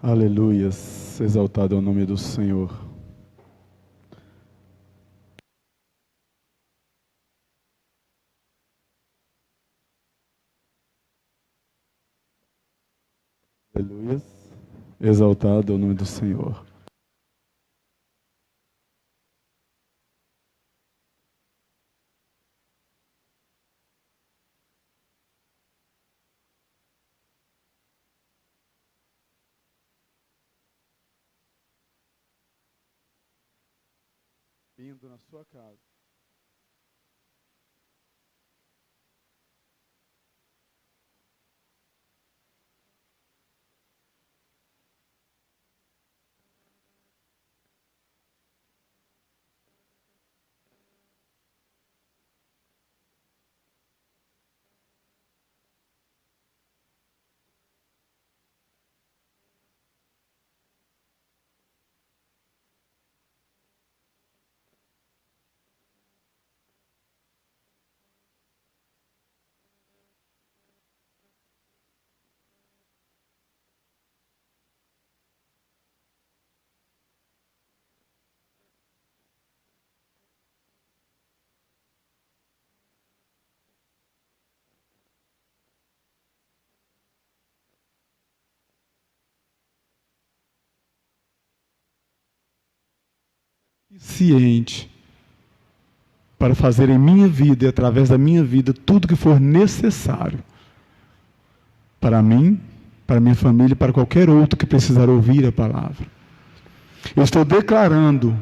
Aleluias, exaltado é o nome do Senhor. Aleluias, exaltado é o nome do Senhor. Vindo na sua casa. Ciente para fazer em minha vida e através da minha vida tudo que for necessário para mim, para minha família e para qualquer outro que precisar ouvir a palavra. Eu estou declarando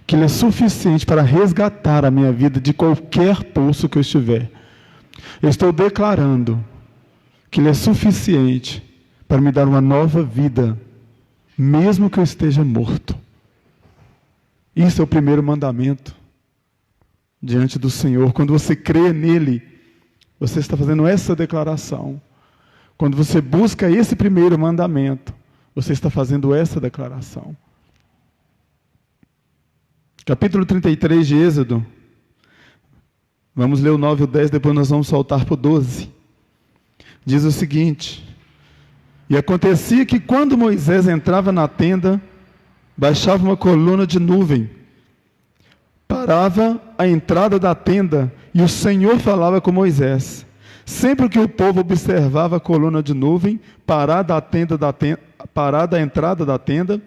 que Ele é suficiente para resgatar a minha vida de qualquer poço que eu estiver. Eu estou declarando que Ele é suficiente para me dar uma nova vida, mesmo que eu esteja morto. Isso é o primeiro mandamento diante do Senhor. Quando você crê nele, você está fazendo essa declaração. Quando você busca esse primeiro mandamento, você está fazendo essa declaração. Capítulo 33 de Êxodo. Vamos ler o 9 e o 10, depois nós vamos saltar para o 12. Diz o seguinte: E acontecia que quando Moisés entrava na tenda, baixava uma coluna de nuvem, parava à entrada da tenda, e o Senhor falava com Moisés. Sempre que o povo observava a coluna de nuvem, parada à entrada da tenda,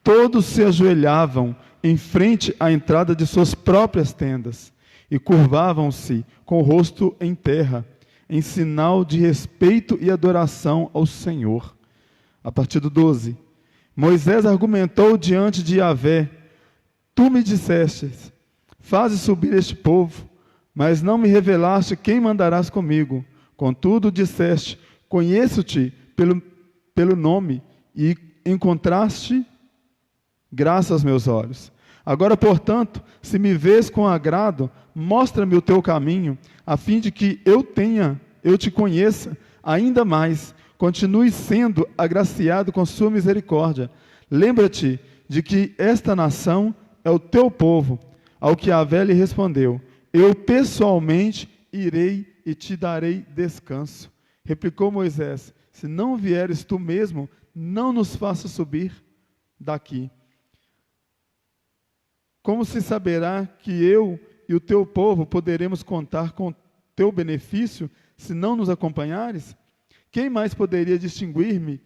todos se ajoelhavam em frente à entrada de suas próprias tendas, e curvavam-se com o rosto em terra, em sinal de respeito e adoração ao Senhor. A partir do 12. Moisés argumentou diante de Yahvé: Tu me disseste, faze subir este povo, mas não me revelaste quem mandarás comigo. Contudo disseste, conheço-te pelo nome, e encontraste graça aos meus olhos. Agora, portanto, se me vês com agrado, mostra-me o teu caminho, a fim de que eu te conheça ainda mais, continue sendo agraciado com sua misericórdia. Lembra-te de que esta nação é o teu povo. Ao que Yahvé lhe respondeu: Eu pessoalmente irei e te darei descanso. Replicou Moisés: Se não vieres tu mesmo, não nos faça subir daqui. Como se saberá que eu e o teu povo poderemos contar com teu benefício, se não nos acompanhares? Quem mais poderia distinguir-me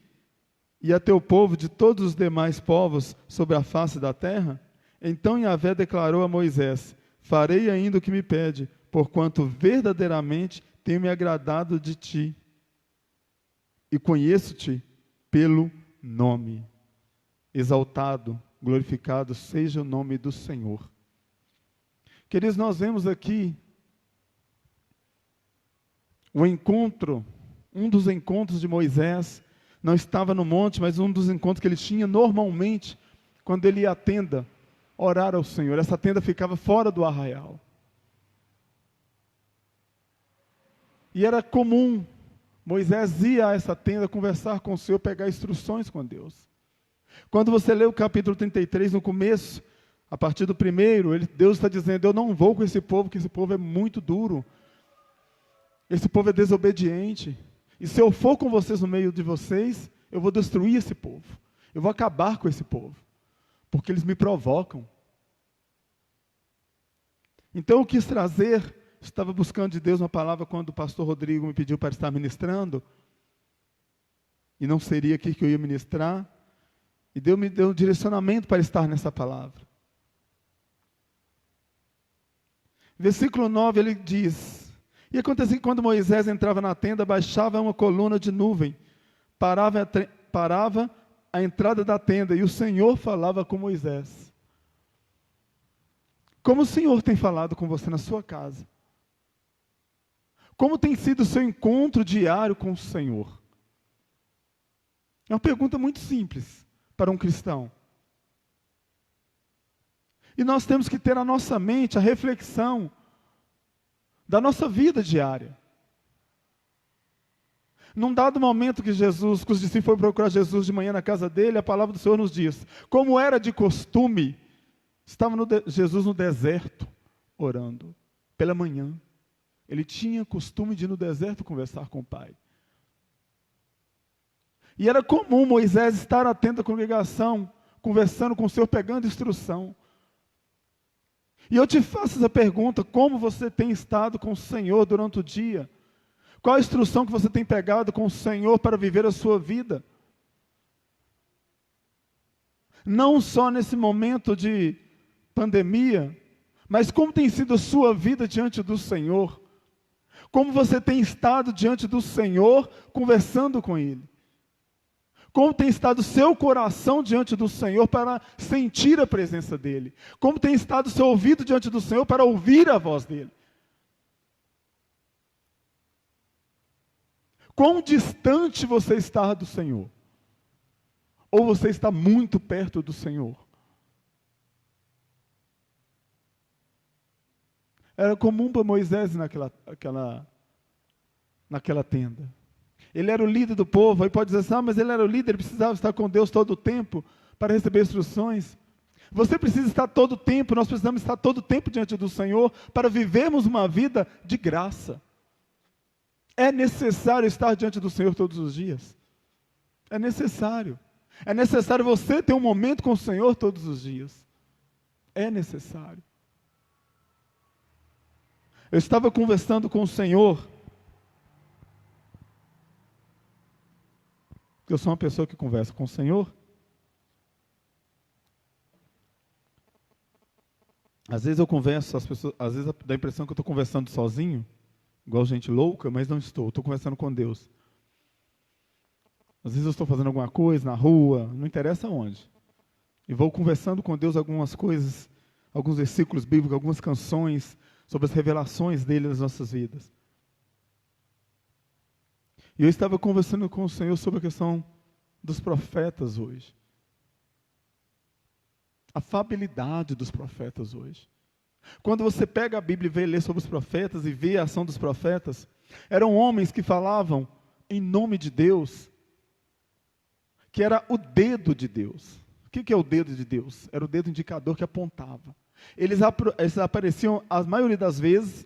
e a teu povo de todos os demais povos sobre a face da terra? Então Yahvé declarou a Moisés: Farei ainda o que me pede, porquanto verdadeiramente tenho me agradado de ti e conheço-te pelo nome. Exaltado, glorificado seja o nome do Senhor. Queridos, nós vemos aqui o encontro, um dos encontros de Moisés. Não estava no monte, mas um dos encontros que ele tinha normalmente, quando ele ia à tenda, orar ao Senhor. Essa tenda ficava fora do arraial. E era comum, Moisés ia a essa tenda conversar com o Senhor, pegar instruções com Deus. Quando você lê o capítulo 33, no começo, a partir do primeiro, Deus está dizendo: eu não vou com esse povo, porque esse povo é muito duro. Esse povo é desobediente. E se eu for com vocês no meio de vocês, Eu vou destruir esse povo. Eu vou acabar com esse povo. Porque eles me provocam. Então eu quis trazer, estava buscando de Deus uma palavra quando o pastor Rodrigo me pediu para estar ministrando. E não seria aqui que eu ia ministrar. E Deus me deu um direcionamento para estar nessa palavra. Versículo 9 ele diz: e acontecia que quando Moisés entrava na tenda, baixava uma coluna de nuvem, parava a entrada da tenda, e o Senhor falava com Moisés. Como o Senhor tem falado com você na sua casa? Como tem sido o seu encontro diário com o Senhor? É uma pergunta muito simples para um cristão. E nós temos que ter na nossa mente a reflexão da nossa vida diária. Num dado momento que os discípulos foram procurar Jesus de manhã na casa dele, a palavra do Senhor nos diz, como era de costume, estava Jesus no deserto, orando, pela manhã. Ele tinha costume de ir no deserto conversar com o Pai. E era comum Moisés estar atento à congregação, conversando com o Senhor, pegando instrução. E eu te faço essa pergunta: como você tem estado com o Senhor durante o dia? Qual a instrução que você tem pegado com o Senhor para viver a sua vida? Não só nesse momento de pandemia, mas como tem sido a sua vida diante do Senhor? Como você tem estado diante do Senhor, conversando com Ele? Como tem estado o seu coração diante do Senhor para sentir a presença dEle? Como tem estado o seu ouvido diante do Senhor para ouvir a voz dEle? Quão distante você está do Senhor? Ou você está muito perto do Senhor? Era comum para Moisés naquela tenda. Ele era o líder do povo, aí pode dizer assim, mas ele era o líder, ele precisava estar com Deus todo o tempo para receber instruções. Você precisa estar todo o tempo, nós precisamos estar todo o tempo diante do Senhor para vivermos uma vida de graça. É necessário estar diante do Senhor todos os dias. É necessário. É necessário você ter um momento com o Senhor todos os dias. É necessário. Eu estava conversando com o Senhor. Eu sou uma pessoa que conversa com o Senhor. Às vezes eu converso, as pessoas, às vezes dá a impressão que eu estou conversando sozinho, igual gente louca, mas não estou conversando com Deus. Às vezes eu estou fazendo alguma coisa na rua, não interessa onde. E vou conversando com Deus algumas coisas, alguns versículos bíblicos, algumas canções, sobre as revelações dele nas nossas vidas. E eu estava conversando com o Senhor sobre a questão dos profetas hoje. A fabilidade dos profetas hoje. Quando você pega a Bíblia e vê ler sobre os profetas e vê a ação dos profetas, eram homens que falavam em nome de Deus, que era o dedo de Deus. O que é o dedo de Deus? Era o dedo indicador que apontava. Eles apareciam, a maioria das vezes,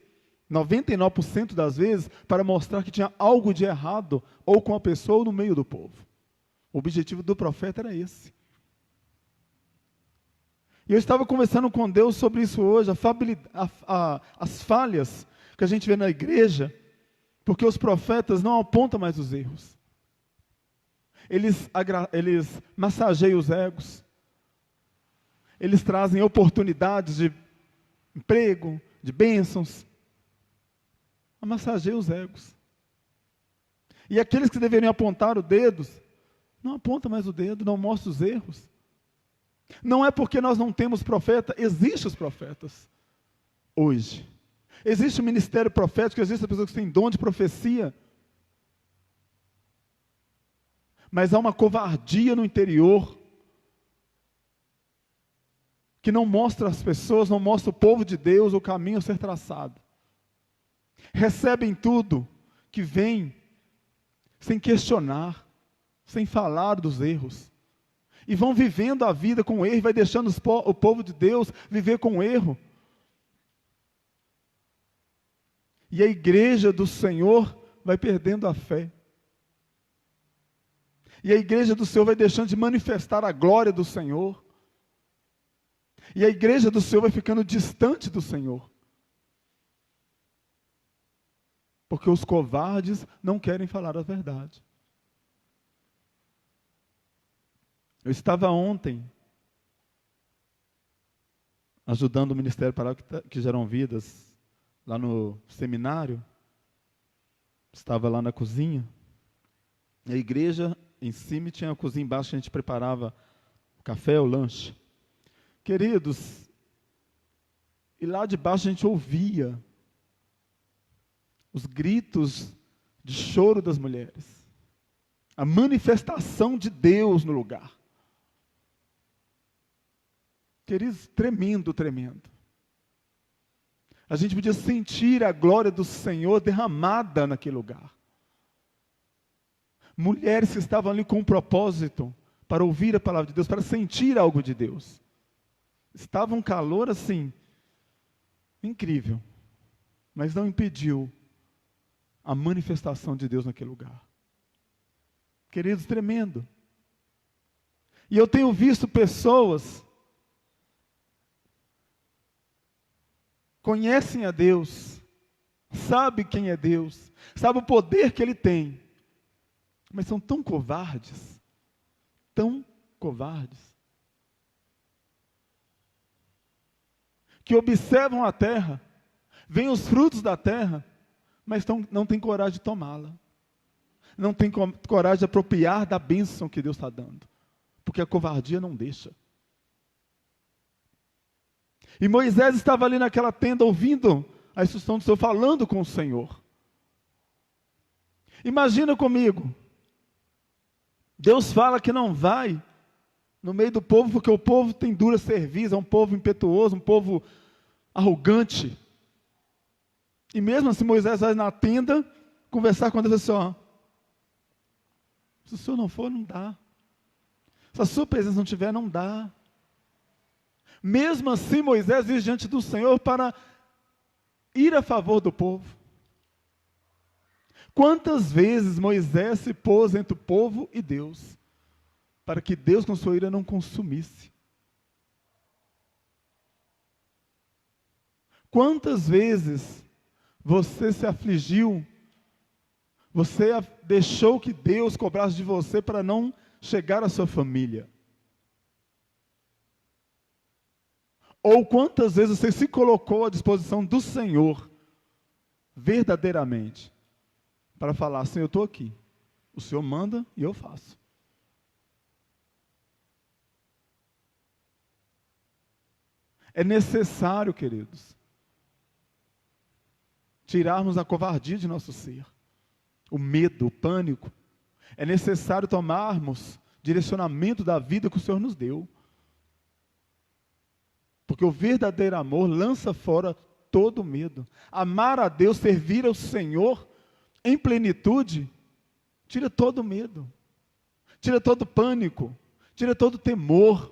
99% das vezes, para mostrar que tinha algo de errado, ou com a pessoa ou no meio do povo. O objetivo do profeta era esse. E eu estava conversando com Deus sobre isso hoje, as falhas que a gente vê na igreja, porque os profetas não apontam mais os erros. Eles massageiam os egos. Eles trazem oportunidades de emprego, de bênçãos. Massageiam os egos. E aqueles que deveriam apontar os dedos, não apontam mais o dedo, não mostram os erros. Não é porque nós não temos profeta, existem os profetas hoje. Existe o ministério profético, existem pessoas que têm dom de profecia. Mas há uma covardia no interior que não mostra às pessoas, não mostra o povo de Deus o caminho a ser traçado. Recebem tudo que vem sem questionar, sem falar dos erros. E vão vivendo a vida com erro, vai deixando o povo de Deus viver com erro. E a igreja do Senhor vai perdendo a fé. E a igreja do Senhor vai deixando de manifestar a glória do Senhor. E a igreja do Senhor vai ficando distante do Senhor. Porque os covardes não querem falar a verdade. Eu estava ontem ajudando o Ministério Parábola que Geram Vidas, lá no seminário. Estava lá na cozinha. A igreja em cima tinha a cozinha embaixo, que a gente preparava o café, o lanche. Queridos, e lá de baixo a gente ouvia os gritos de choro das mulheres. A manifestação de Deus no lugar. Queridos, tremendo, tremendo. A gente podia sentir a glória do Senhor derramada naquele lugar. Mulheres que estavam ali com um propósito para ouvir a palavra de Deus, para sentir algo de Deus. Estava um calor assim, incrível, mas não impediu a manifestação de Deus naquele lugar. Queridos, tremendo. E eu tenho visto pessoas conhecem a Deus, sabem quem é Deus, sabem o poder que Ele tem, mas são tão covardes, que observam a terra, veem os frutos da terra, mas não têm coragem de tomá-la, não têm coragem de apropriar da bênção que Deus está dando, porque a covardia não deixa. E Moisés estava ali naquela tenda ouvindo a instrução do Senhor, falando com o Senhor. Imagina comigo, Deus fala que não vai no meio do povo, porque o povo tem dura cerviz, é um povo impetuoso, um povo arrogante. E mesmo assim Moisés vai na tenda conversar com Deus assim, ó, se o Senhor não for, não dá. Se a sua presença não tiver, não dá. Mesmo assim, Moisés ia diante do Senhor para ir a favor do povo. Quantas vezes Moisés se pôs entre o povo e Deus, para que Deus com sua ira não consumisse? Quantas vezes você se afligiu, você deixou que Deus cobrasse de você para não chegar à sua família? Ou quantas vezes você se colocou à disposição do Senhor, verdadeiramente, para falar, Senhor, eu estou aqui, o Senhor manda e eu faço. É necessário, queridos, tirarmos a covardia de nosso ser, o medo, o pânico. É necessário tomarmos direcionamento da vida que o Senhor nos deu. Porque o verdadeiro amor lança fora todo medo. Amar a Deus, servir ao Senhor em plenitude, tira todo medo, tira todo pânico, tira todo temor,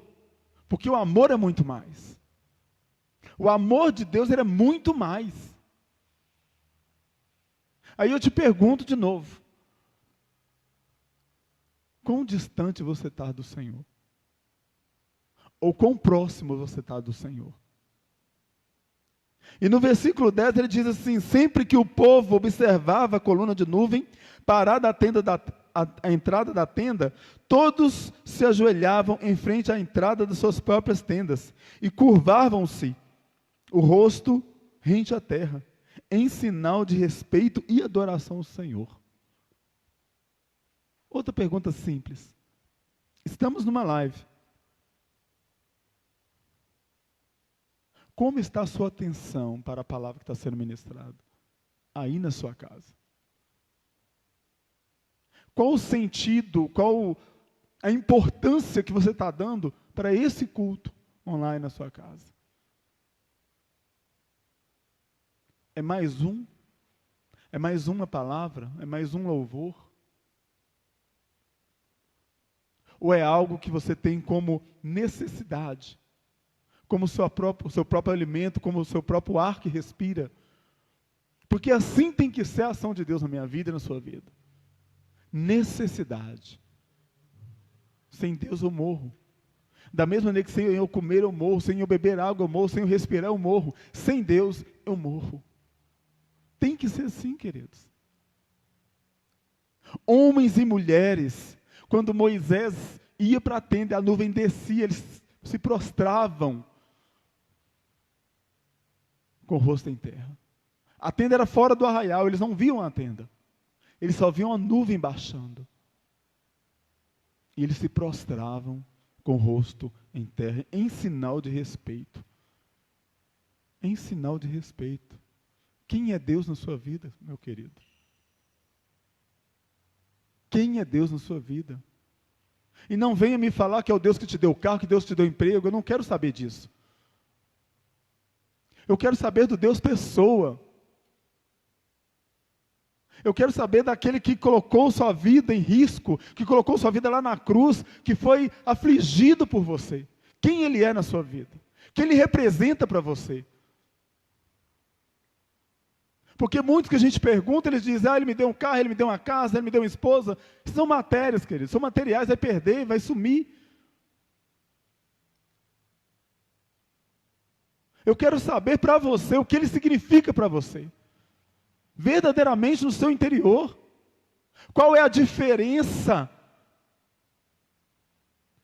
porque o amor é muito mais. O amor de Deus, ele é muito mais. Aí eu te pergunto de novo, quão distante você está do Senhor? Ou quão próximo você está do Senhor? E no versículo 10 ele diz assim, sempre que o povo observava a coluna de nuvem, parada a entrada da tenda, todos se ajoelhavam em frente à entrada das suas próprias tendas, e curvavam-se o rosto rente à terra, em sinal de respeito e adoração ao Senhor. Outra pergunta simples. Estamos numa live. Como está a sua atenção para a palavra que está sendo ministrada? Aí na sua casa. Qual o sentido, qual a importância que você está dando para esse culto online na sua casa? É mais um? É mais uma palavra? É mais um louvor? Ou é algo que você tem como necessidade? Como o seu próprio alimento, como o seu próprio ar que respira? Porque assim tem que ser a ação de Deus na minha vida e na sua vida. Necessidade. Sem Deus eu morro. Da mesma maneira que sem eu comer eu morro, sem eu beber água eu morro, sem eu respirar eu morro. Sem Deus eu morro. Tem que ser assim, queridos. Homens e mulheres, quando Moisés ia para a tenda, a nuvem descia, eles se prostravam com o rosto em terra. A tenda era fora do arraial, eles não viam a tenda. Eles só viam a nuvem baixando. E eles se prostravam com o rosto em terra, em sinal de respeito. Em sinal de respeito. Quem é Deus na sua vida, meu querido? Quem é Deus na sua vida? E não venha me falar que é o Deus que te deu carro, que Deus te deu emprego, eu não quero saber disso. Eu quero saber do Deus pessoa. Eu quero saber daquele que colocou sua vida em risco, que colocou sua vida lá na cruz, que foi afligido por você. Quem Ele é na sua vida? Quem Ele representa para você? Porque muitos que a gente pergunta, eles dizem, Ele me deu um carro, Ele me deu uma casa, Ele me deu uma esposa. Isso são matérias, queridos, são materiais, vai perder, vai sumir. Eu quero saber para você o que Ele significa para você. Verdadeiramente no seu interior. Qual é a diferença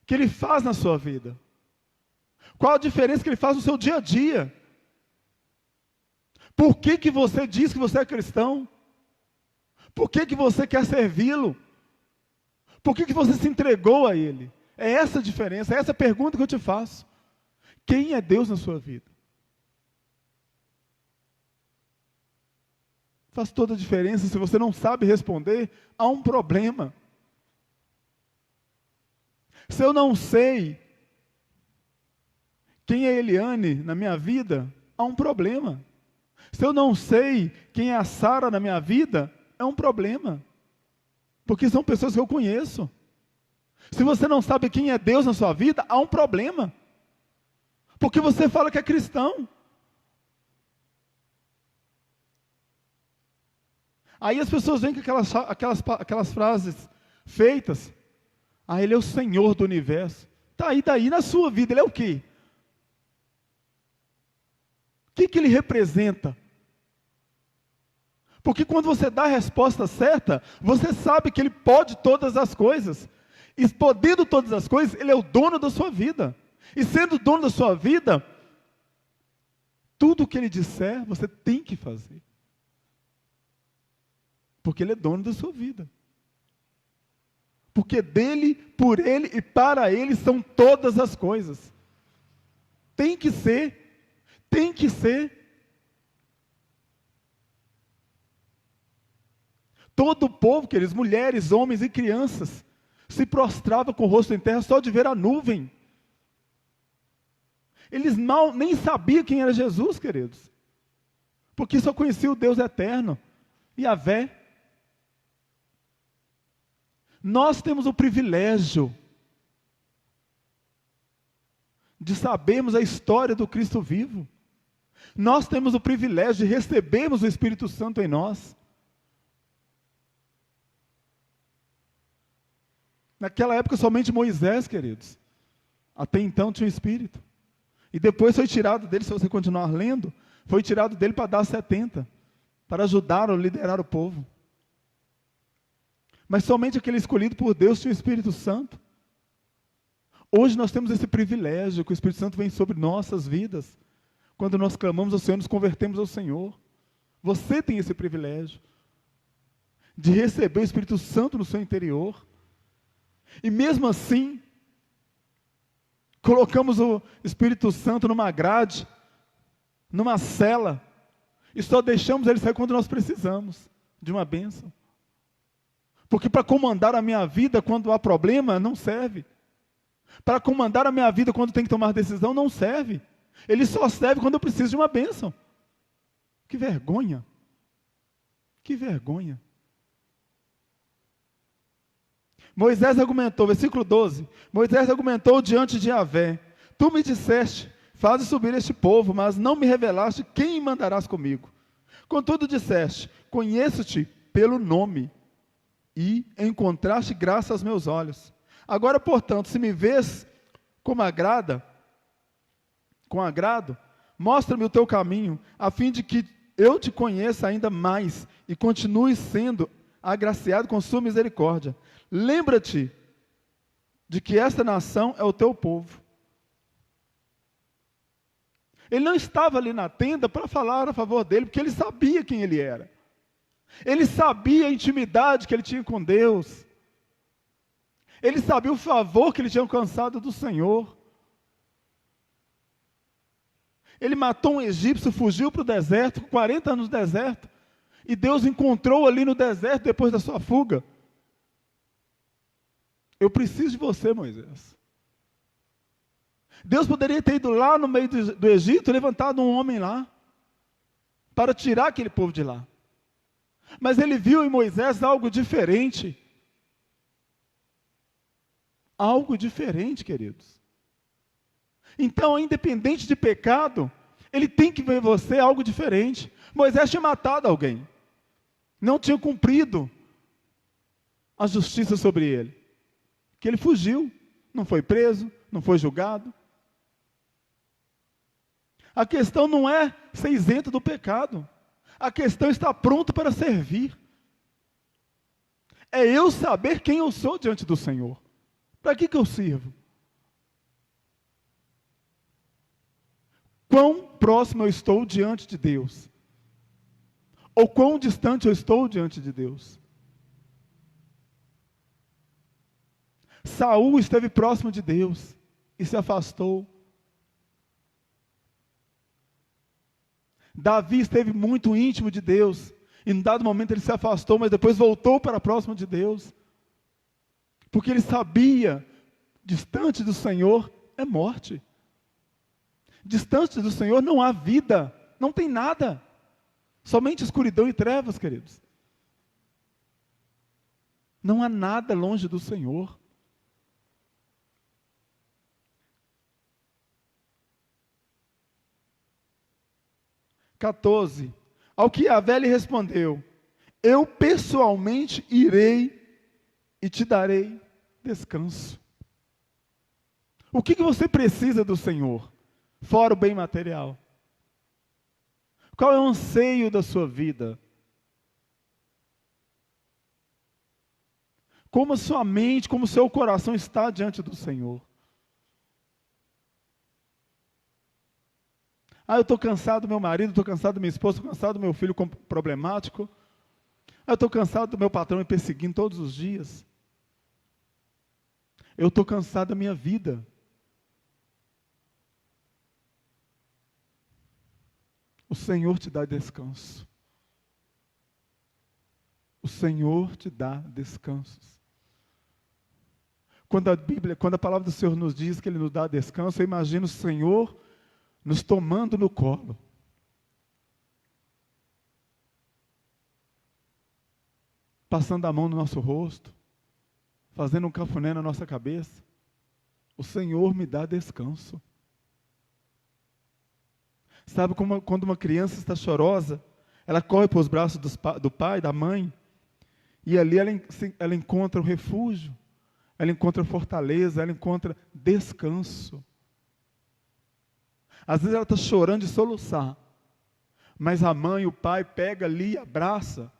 que Ele faz na sua vida? Qual a diferença que Ele faz no seu dia a dia? Por que você diz que você é cristão? Por que você quer servi-lo? Por que você se entregou a Ele? É essa a diferença, é essa a pergunta que eu te faço. Quem é Deus na sua vida? Faz toda a diferença. Se você não sabe responder, há um problema. Se eu não sei quem é Eliane na minha vida, há um problema. Se eu não sei quem é a Sara na minha vida, é um problema. Porque são pessoas que eu conheço. Se você não sabe quem é Deus na sua vida, há um problema. Porque você fala que é cristão. Aí as pessoas vêm com aquelas frases feitas. Ele é o Senhor do universo. Tá aí, daí na sua vida, Ele é o quê? O que Ele representa? Porque quando você dá a resposta certa, você sabe que Ele pode todas as coisas. E podendo todas as coisas, Ele é o dono da sua vida. E sendo o dono da sua vida, tudo o que Ele disser, você tem que fazer. Porque Ele é dono da sua vida. Porque dele, por Ele e para Ele são todas as coisas. Tem que ser. Tem que ser. Todo o povo, queridos, mulheres, homens e crianças, se prostrava com o rosto em terra só de ver a nuvem. Eles nem sabiam quem era Jesus, queridos. Porque só conheciam o Deus eterno, Yahvé. Nós temos o privilégio de sabermos a história do Cristo vivo. Nós temos o privilégio de recebermos o Espírito Santo em nós. Naquela época somente Moisés, queridos. Até então tinha o Espírito. E depois foi tirado dele, se você continuar lendo, foi tirado dele para dar 70, para ajudar ou liderar o povo. Mas somente aquele escolhido por Deus tinha o Espírito Santo. Hoje nós temos esse privilégio, que o Espírito Santo vem sobre nossas vidas. Quando nós clamamos ao Senhor, nos convertemos ao Senhor. Você tem esse privilégio de receber o Espírito Santo no seu interior. E mesmo assim, colocamos o Espírito Santo numa grade, numa cela, e só deixamos ele sair quando nós precisamos de uma bênção. Porque para comandar a minha vida quando há problema, não serve. Para comandar a minha vida quando tem que tomar decisão, não serve. Ele só serve quando eu preciso de uma bênção. Que vergonha. Que vergonha. Moisés argumentou, versículo 12. Moisés argumentou diante de Yahvé: Tu me disseste, faze subir este povo, mas não me revelaste quem mandarás comigo. Contudo disseste, conheço-te pelo nome, e encontraste graça aos meus olhos. Agora, portanto, se me vês com agrado, mostra-me o teu caminho, a fim de que eu te conheça ainda mais e continue sendo agraciado com sua misericórdia. Lembra-te de que esta nação é o teu povo. Ele não estava ali na tenda para falar a favor dele, porque ele sabia quem ele era. Ele sabia a intimidade que ele tinha com Deus. Ele sabia o favor que ele tinha alcançado do Senhor. Ele matou um egípcio, fugiu para o deserto, 40 anos no deserto, e Deus encontrou ali no deserto depois da sua fuga. Eu preciso de você, Moisés. Deus poderia ter ido lá no meio do Egito, levantado um homem lá, para tirar aquele povo de lá. Mas ele viu em Moisés algo diferente. Algo diferente, queridos. Então, independente de pecado, ele tem que ver em você algo diferente. Moisés tinha matado alguém. Não tinha cumprido a justiça sobre ele. Que ele fugiu, não foi preso, não foi julgado. A questão não é ser isento do pecado. A questão é estar pronto para servir. É eu saber quem eu sou diante do Senhor. Para que eu sirvo? Quão próximo eu estou diante de Deus? Ou quão distante eu estou diante de Deus? Saul esteve próximo de Deus e se afastou. Davi esteve muito íntimo de Deus, e em dado momento ele se afastou, mas depois voltou para próximo de Deus, porque ele sabia, distante do Senhor é morte, distante do Senhor não há vida, não tem nada, somente escuridão e trevas, queridos. Não há nada longe do Senhor. (14) Ao que Yahvé lhe respondeu: eu pessoalmente irei e te darei descanso. O que você precisa do Senhor, fora o bem material? Qual é o anseio da sua vida? Como a sua mente, como o seu coração está diante do Senhor? Eu estou cansado do meu marido, estou cansado da minha esposa, estou cansado do meu filho problemático. Eu estou cansado do meu patrão me perseguindo todos os dias. Eu estou cansado da minha vida. O Senhor te dá descanso. O Senhor te dá descansos. Quando a palavra do Senhor nos diz que Ele nos dá descanso, eu imagino o Senhor nos tomando no colo. Passando a mão no nosso rosto, fazendo um cafuné na nossa cabeça. O Senhor me dá descanso. Sabe como quando uma criança está chorosa, ela corre para os braços do pai, da mãe, e ali ela encontra o refúgio, ela encontra fortaleza, ela encontra descanso. Às vezes ela está chorando de soluçar, mas a mãe, o pai, pega ali, abraça,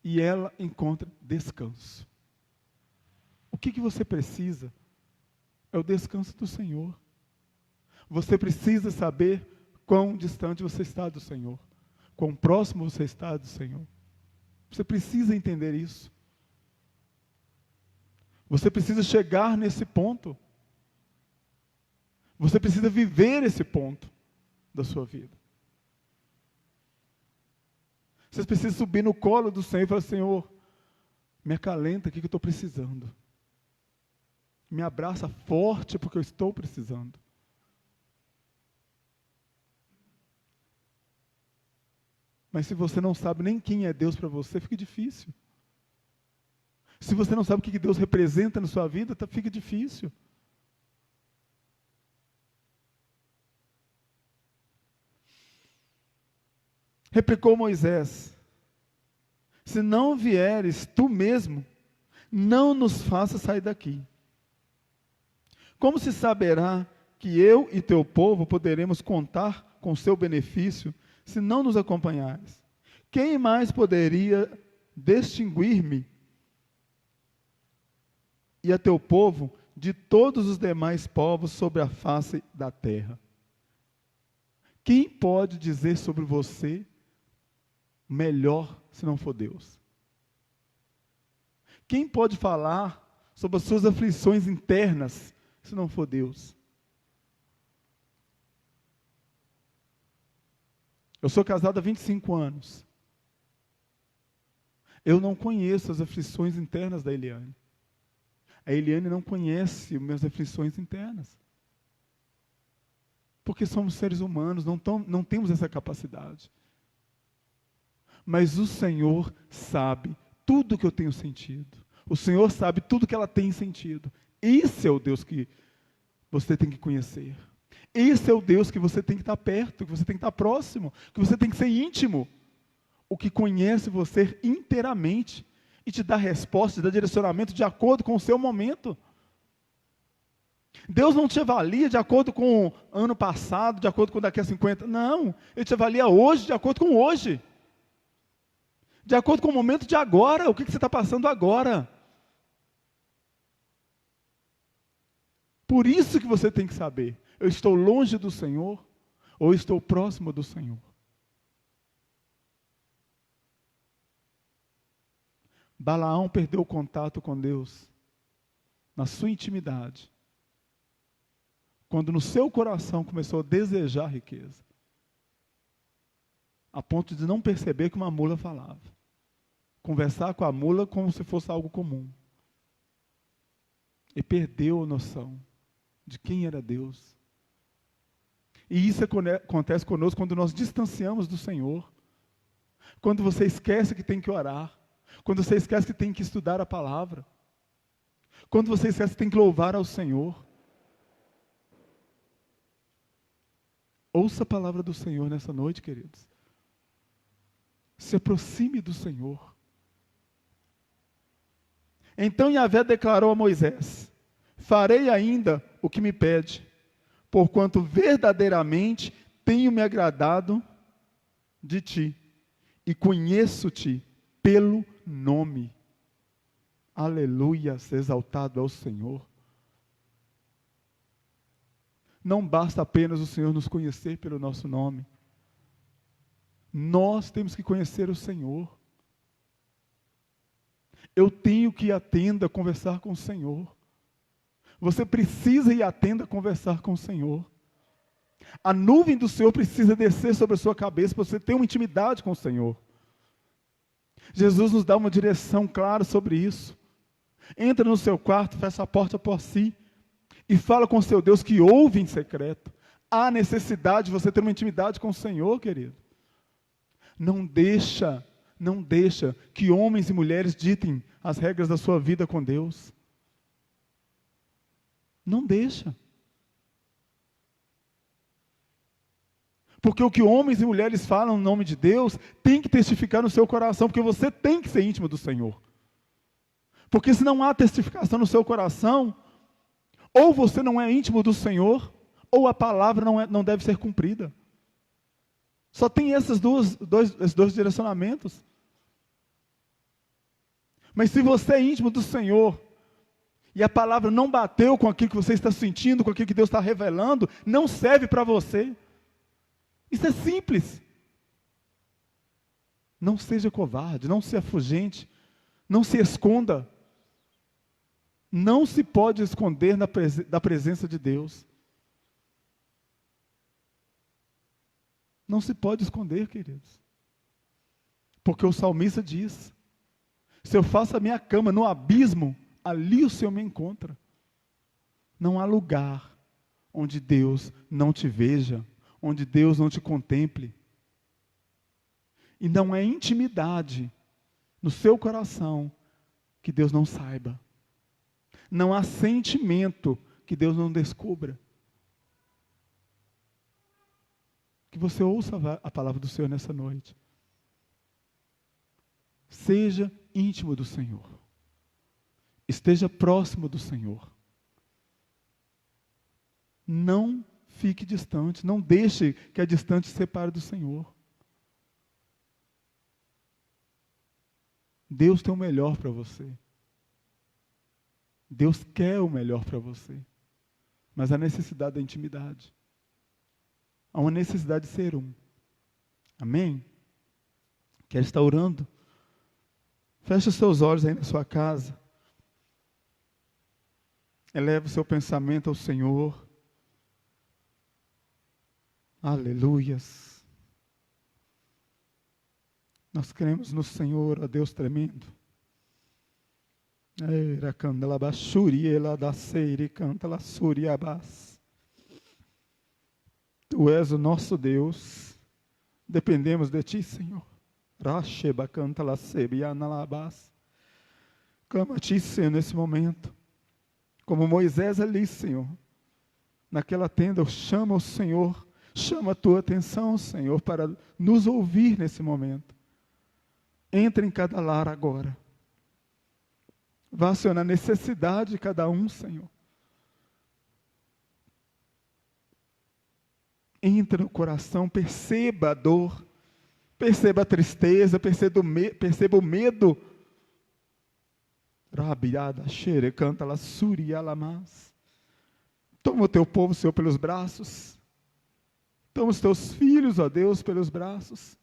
e ela encontra descanso. O que você precisa? É o descanso do Senhor. Você precisa saber quão distante você está do Senhor, quão próximo você está do Senhor. Você precisa entender isso. Você precisa chegar nesse ponto. Você precisa viver esse ponto da sua vida. Você precisa subir no colo do Senhor e falar: Senhor, me acalenta aqui que eu estou precisando. Me abraça forte porque eu estou precisando. Mas se você não sabe nem quem é Deus para você, fica difícil. Se você não sabe o que Deus representa na sua vida, fica difícil. Replicou Moisés: se não vieres tu mesmo, não nos faça sair daqui. Como se saberá que eu e teu povo poderemos contar com seu benefício se não nos acompanhares? Quem mais poderia distinguir-me e a teu povo de todos os demais povos sobre a face da terra? Quem pode dizer sobre você melhor se não for Deus? Quem pode falar sobre as suas aflições internas se não for Deus? Eu sou casado há 25 anos. Eu não conheço as aflições internas da Eliane. A Eliane não conhece as minhas aflições internas. Porque somos seres humanos, não temos essa capacidade. Mas o Senhor sabe tudo que eu tenho sentido. O Senhor sabe tudo que ela tem sentido. Esse é o Deus que você tem que conhecer. Esse é o Deus que você tem que estar perto, que você tem que estar próximo, que você tem que ser íntimo. O que conhece você inteiramente e te dá resposta, te dá direcionamento de acordo com o seu momento. Deus não te avalia de acordo com o ano passado, de acordo com daqui a 50. Não, Ele te avalia hoje, de acordo com hoje. De acordo com o momento de agora, o que você está passando agora. Por isso que você tem que saber, eu estou longe do Senhor ou estou próximo do Senhor? Balaão perdeu o contato com Deus na sua intimidade, quando no seu coração começou a desejar riqueza, a ponto de não perceber que uma mula falava, conversar com a mula como se fosse algo comum, e perdeu a noção de quem era Deus. E isso acontece conosco quando nós distanciamos do Senhor, quando você esquece que tem que orar, quando você esquece que tem que estudar a palavra, quando você esquece que tem que louvar ao Senhor. Ouça a palavra do Senhor nessa noite, queridos. Se aproxime do Senhor. Então Yahvé declarou a Moisés: farei ainda o que me pede, porquanto verdadeiramente tenho me agradado de ti, e conheço-te pelo nome. Aleluias, exaltado é o Senhor. Não basta apenas o Senhor nos conhecer pelo nosso nome. Nós temos que conhecer o Senhor. Eu tenho que ir à tenda conversar com o Senhor. Você precisa ir à tenda conversar com o Senhor. A nuvem do Senhor precisa descer sobre a sua cabeça para você ter uma intimidade com o Senhor. Jesus nos dá uma direção clara sobre isso. Entra no seu quarto, fecha a porta por si e fala com o seu Deus que ouve em secreto. Há necessidade de você ter uma intimidade com o Senhor, querido. Não deixa que homens e mulheres ditem as regras da sua vida com Deus. Não deixa. Porque o que homens e mulheres falam no nome de Deus tem que testificar no seu coração, porque você tem que ser íntimo do Senhor. Porque se não há testificação no seu coração, ou você não é íntimo do Senhor, ou a palavra não deve ser cumprida. Só tem esses dois direcionamentos. Mas se você é íntimo do Senhor, e a palavra não bateu com aquilo que você está sentindo, com aquilo que Deus está revelando, não serve para você. Isso é simples. Não seja covarde, não se afugente, não se esconda. Não se pode esconder da presença de Deus. Não se pode esconder, queridos. Porque o salmista diz: se eu faço a minha cama no abismo, ali o Senhor me encontra. Não há lugar onde Deus não te veja, onde Deus não te contemple. E não é intimidade no seu coração que Deus não saiba. Não há sentimento que Deus não descubra. Que você ouça a palavra do Senhor nessa noite. Seja íntimo do Senhor. Esteja próximo do Senhor. Não fique distante, não deixe que a distância te separe do Senhor. Deus tem o melhor para você. Deus quer o melhor para você. Mas há necessidade da intimidade. Há uma necessidade de ser um. Amém? Quer estar orando? Feche os seus olhos aí na sua casa. Eleve o seu pensamento ao Senhor. Aleluias. Nós cremos no Senhor, ó Deus tremendo. Tu és o nosso Deus. Dependemos de Ti, Senhor. Clama a Ti, Senhor, nesse momento. Como Moisés ali, Senhor. Naquela tenda, chama o Senhor. Chama a Tua atenção, Senhor, para nos ouvir nesse momento. Entra em cada lar agora. Vá, Senhor, na necessidade de cada um, Senhor. Entra no coração, perceba a dor, perceba a tristeza, perceba o medo. Rabiada, xere, canta, la suria, lamas. Toma o teu povo, Senhor, pelos braços. Toma os teus filhos, ó Deus, pelos braços.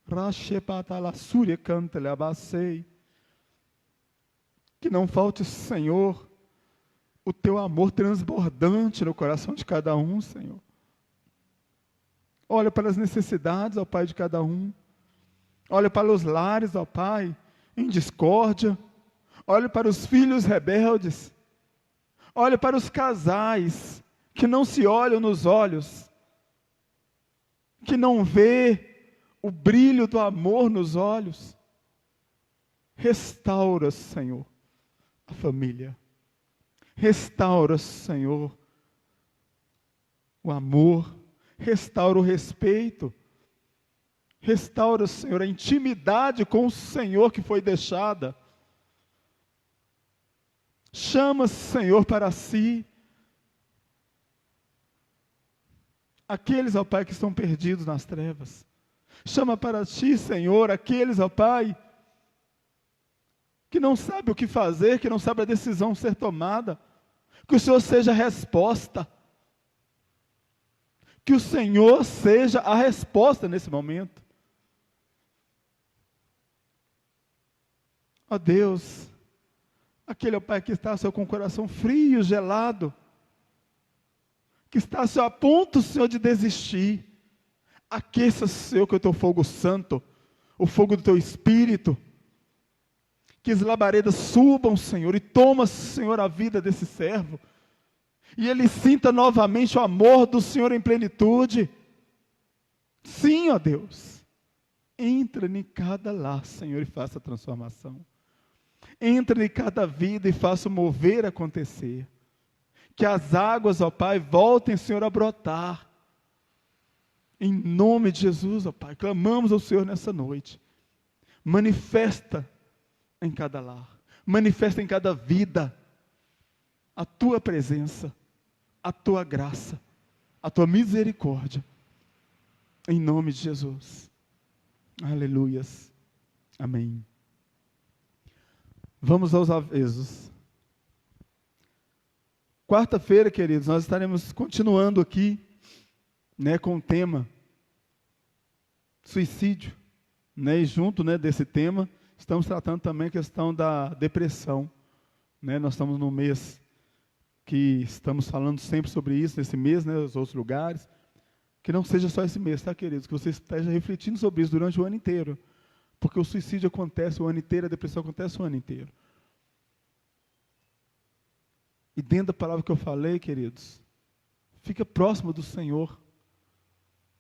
Rachepata, la suria, canta, le abacei. Que não falte, Senhor, o teu amor transbordante no coração de cada um, Senhor. Olha para as necessidades, ó Pai, de cada um. Olha para os lares, ó Pai, em discórdia. Olha para os filhos rebeldes. Olha para os casais que não se olham nos olhos. Que não vê o brilho do amor nos olhos. Restaura, Senhor, a família. Restaura, Senhor, o amor. Restaura o respeito. Restaura, Senhor, a intimidade com o Senhor que foi deixada. Chama, Senhor, para si aqueles, ó Pai, que estão perdidos nas trevas. Chama para ti, Senhor, aqueles, ó Pai, que não sabem o que fazer, que não sabem a decisão ser tomada. Que o Senhor seja a resposta. Que o Senhor seja a resposta nesse momento. Ó Deus, aquele, ó Pai, que está, Senhor, com o coração frio, gelado, que está, Senhor, a ponto, Senhor, de desistir. Aqueça, Senhor, com o teu fogo santo, o fogo do teu Espírito. Que as labaredas subam, Senhor, e toma, Senhor, a vida desse servo. E ele sinta novamente o amor do Senhor em plenitude. Sim, ó Deus. Entra em cada lar, Senhor, e faça a transformação. Entra em cada vida e faça o mover acontecer. Que as águas, ó Pai, voltem, Senhor, a brotar. Em nome de Jesus, ó Pai, clamamos ao Senhor nessa noite. Manifesta em cada lar. Manifesta em cada vida a Tua presença, a Tua graça, a Tua misericórdia. Em nome de Jesus. Aleluias. Amém. Vamos aos avisos. Quarta-feira, queridos, nós estaremos continuando aqui, com o tema suicídio, e junto, desse tema, estamos tratando também a questão da depressão, nós estamos no mês que estamos falando sempre sobre isso, nesse mês, nos outros lugares, que não seja só esse mês, tá, queridos, que você esteja refletindo sobre isso durante o ano inteiro, porque o suicídio acontece o ano inteiro, a depressão acontece o ano inteiro. E dentro da palavra que eu falei, queridos, fica próximo do Senhor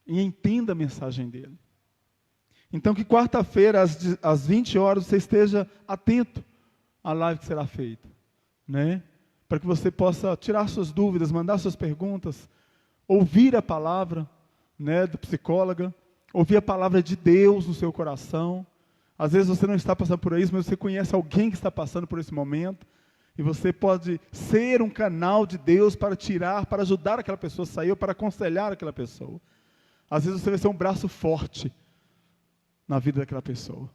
e entenda a mensagem dele. Então, que quarta-feira, às 20 horas, você esteja atento à live que será feita, para que você possa tirar suas dúvidas, mandar suas perguntas, ouvir a palavra, do psicólogo, ouvir a palavra de Deus no seu coração, Às vezes você não está passando por isso, mas você conhece alguém que está passando por esse momento. E você pode ser um canal de Deus para tirar, para ajudar aquela pessoa a sair, ou para aconselhar aquela pessoa. Às vezes você vai ser um braço forte na vida daquela pessoa.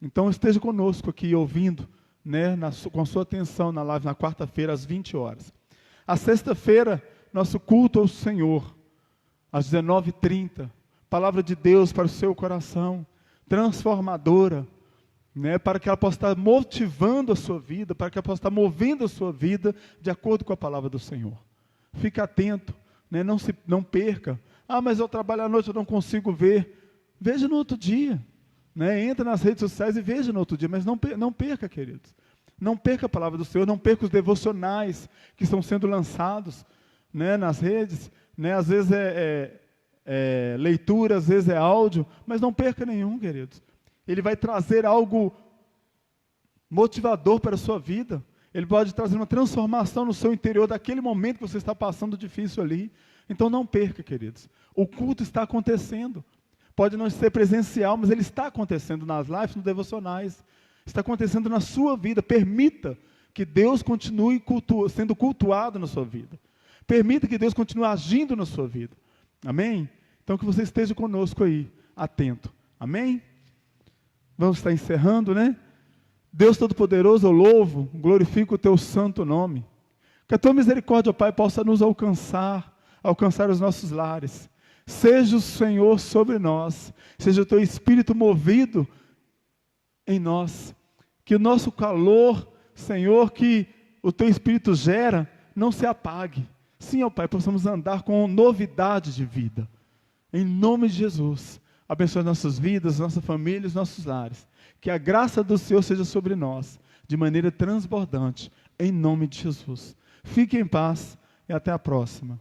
Então esteja conosco aqui, ouvindo, né, com a sua atenção na live na quarta-feira, às 20 horas. A sexta-feira, nosso culto ao Senhor, às 19h30. Palavra de Deus para o seu coração, transformadora, né, para que ela possa estar motivando a sua vida, para que ela possa estar movendo a sua vida de acordo com a palavra do Senhor. Fique atento, né, não perca. Ah, mas eu trabalho à noite, eu não consigo ver. Veja no outro dia. Né, entra nas redes sociais e veja no outro dia, mas não perca, queridos. Não perca a palavra do Senhor, não perca os devocionais que estão sendo lançados, né, nas redes. Né, às vezes é leitura, às vezes é áudio, mas não perca nenhum, queridos. Ele vai trazer algo motivador para a sua vida. Ele pode trazer uma transformação no seu interior daquele momento que você está passando difícil ali. Então não perca, queridos. O culto está acontecendo. Pode não ser presencial, mas ele está acontecendo nas lives, nos devocionais. Está acontecendo na sua vida. Permita que Deus continue sendo cultuado na sua vida. Permita que Deus continue agindo na sua vida. Amém? Então que você esteja conosco aí, atento. Amém? Vamos estar encerrando, né? Deus Todo-Poderoso, eu louvo, glorifico o teu santo nome. Que a tua misericórdia, ó Pai, possa nos alcançar os nossos lares. Seja o Senhor sobre nós, seja o teu Espírito movido em nós. Que o nosso calor, Senhor, que o teu Espírito gera, não se apague. Sim, ó Pai, possamos andar com novidade de vida. Em nome de Jesus. Abençoe nossas vidas, nossa família, os nossos lares. Que a graça do Senhor seja sobre nós, de maneira transbordante, em nome de Jesus. Fique em paz e até a próxima.